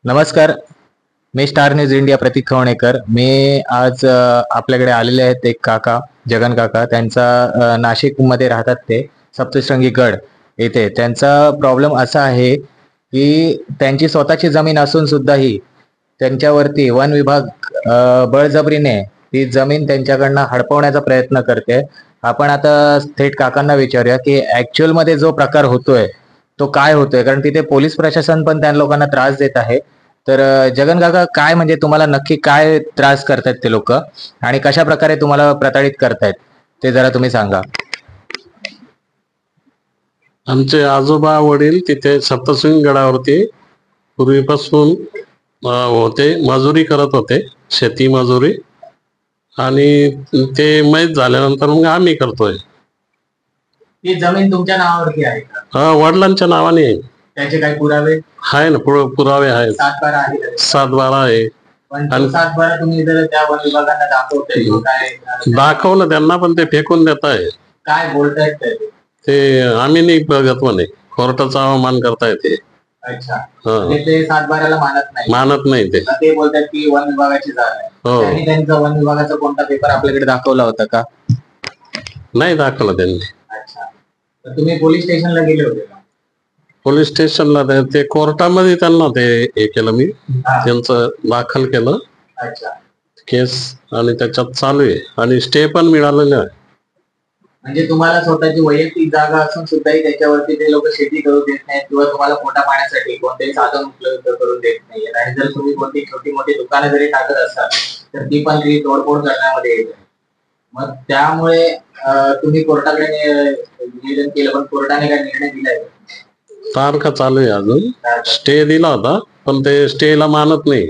नमस्कार. मी star news India प्रतीक खवणेकर. मी आज आपल्याकडे आलेले आहेत एक काका, जगन काका. नाशिकमध्ये राहतात ते, सप्तशृंगी गड येथे. त्यांचा प्रॉब्लेम असा आहे की त्यांची स्वतःची जमीन असून सुद्धाही त्यांच्यावरती वन विभाग बळजबरीने ती जमीन त्यांच्याकडनं हडपवण्याचा प्रयत्न करते. आपण आता थेट काकांना विचारूया की ऍक्च्युअल मध्ये जो प्रकार होतोय तो काय होतोय, कारण तिथे पोलीस प्रशासन पण त्या लोकांना त्रास देत आहे. तर जगन काका, काय म्हणजे तुम्हाला नक्की काय त्रास करतायत ते लोक आणि कशा प्रकारे तुम्हाला प्रताडित करतायत ते जरा तुम्ही सांगा. आमचे आजोबा वडील तिथे सप्तशृंगी गडावरती पूर्वीपासून होते, मजुरी करत होते, शेती मजुरी. आणि ते मैत झाल्यानंतर मग आम्ही करतोय. ती जमीन तुमच्या नावावरती आहे का? हा, वडिलांच्या नावाने आहे. त्याचे काही पुरावे आहे ना, पुरावे आहेत. 7/12 आहे. 7/12 आहे. पण 7/12 तुम्ही जर त्या वन विभागांना दाखवताय, काय दाखवलं त्यांना, पण ते फेकून देत आहे. काय बोलतायत ते आम्ही नाही बघत म्हणे, कोर्टाचा अवमान करताय ते. अच्छा, ते 7/12 मानत नाही ते बोलतात की वन विभागाची जागा आहे. त्यांनी त्यांचा वन विभागाचा कोणता पेपर आपल्याकडे दाखवला होता का? नाही दाखवला त्यांनी. अच्छा, तर तुम्ही पोलीस स्टेशनला गेले होते का? पोलीस स्टेशनला ते कोर्टामध्ये त्यांना ते हे केलं, मी त्यांचं दाखल केलं. अच्छा, केस आणि त्याच्यात चालू आहे आणि स्टे पण मिळालेलं आहे. म्हणजे तुम्हाला स्वतःची वैयक्तिक जागा असून सुद्धाही त्याच्यावरती ते लोक शेती करू देत नाहीत किंवा तुम्हाला पोटा पाण्यासाठी कोणतेही साधन उपलब्ध करून देत नाहीये. आणि जर तुम्ही कोणती छोटी मोठी दुकानं जरी टाकत असाल तर ती पण ती तोडफोड करण्यामध्ये येते. मग त्यामुळे तुम्ही कोर्टाकडे निवेदन केलं, पण कोर्टाने काय निर्णय दिलाय? तारखा चालू आहे, अजून स्टे दिला होता पण ते स्टेला मानत नाही.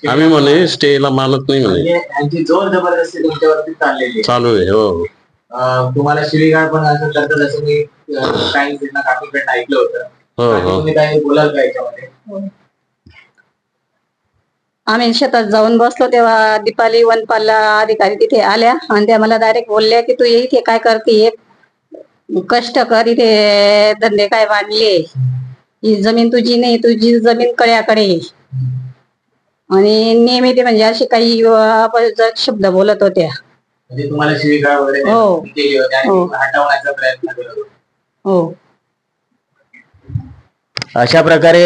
आम्ही म्हणे स्टेला मानत नाही म्हणे. यांची जोर जबरदस्ती तुमच्यावरती चाललेली चालू आहे. हो, तुम्हाला शिवीगाळ पण असं करतात, असं मी काही काकीकडनं ऐकलं होतं. तुम्ही काही बोलाल का याच्यामध्ये? आम्ही शेतात जाऊन बसलो तेव्हा दीपाली वनपाल अधिकारी तिथे आल्या आणि त्या मला डायरेक्ट बोलल्या की तू इथे काय करते, कष्ट कर, इथे धंदे काय बांधले, ही जमीन तुझी नाही, तुझी जमीन कळ्याकडे. आणि नेहमी ते म्हणजे असे काही शब्द बोलत होत्या. म्हणजे तुम्हाला शिवीगाळ वगैरे केली होती आणि हटवण्याचा प्रयत्न केला होता. हो, अशा प्रकारे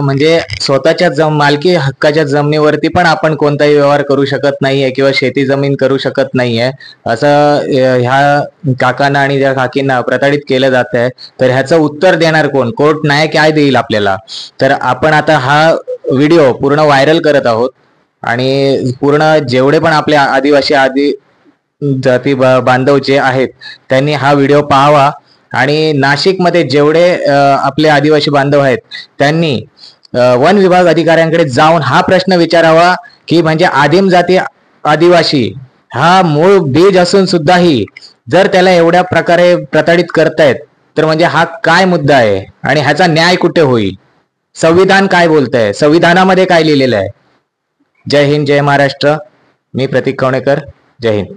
म्हणजे स्वतःच्या मालकी हक्काच्या जमिनीवरती पण आपण कोणताही व्यवहार करू शकत नाहीये किंवा शेती जमीन करू शकत नाहीये, असं ह्या काकांना आणि त्या काकींना प्रताडित केलं जात आहे. तर ह्याचं उत्तर देणार कोण? कोर्ट न्याय काय देईल आपल्याला? तर आपण आता हा व्हिडिओ पूर्ण व्हायरल करत आहोत आणि पूर्ण जेवढे पण आपले आदिवासी जाती बांधव जे आहेत त्यांनी हा व्हिडिओ पाहावा. आणि नाशिकमध्ये जेवढे आपले आदिवासी बांधव आहेत त्यांनी वन विभाग अधिकाऱ्यांकडे जाऊन हा प्रश्न विचारावा की म्हणजे आदिम जाती आदिवासी हा मूळ बीज असून सुद्धाही जर त्याला एवढ्या प्रकारे प्रताडित करतायत तर म्हणजे हा काय मुद्दा आहे आणि ह्याचा न्याय कुठे होईल? संविधान काय बोलतंय? संविधानामध्ये काय लिहिलेलं आहे? जय हिंद, जय महाराष्ट्र. मी प्रतीक खवणेकर. जय हिंद.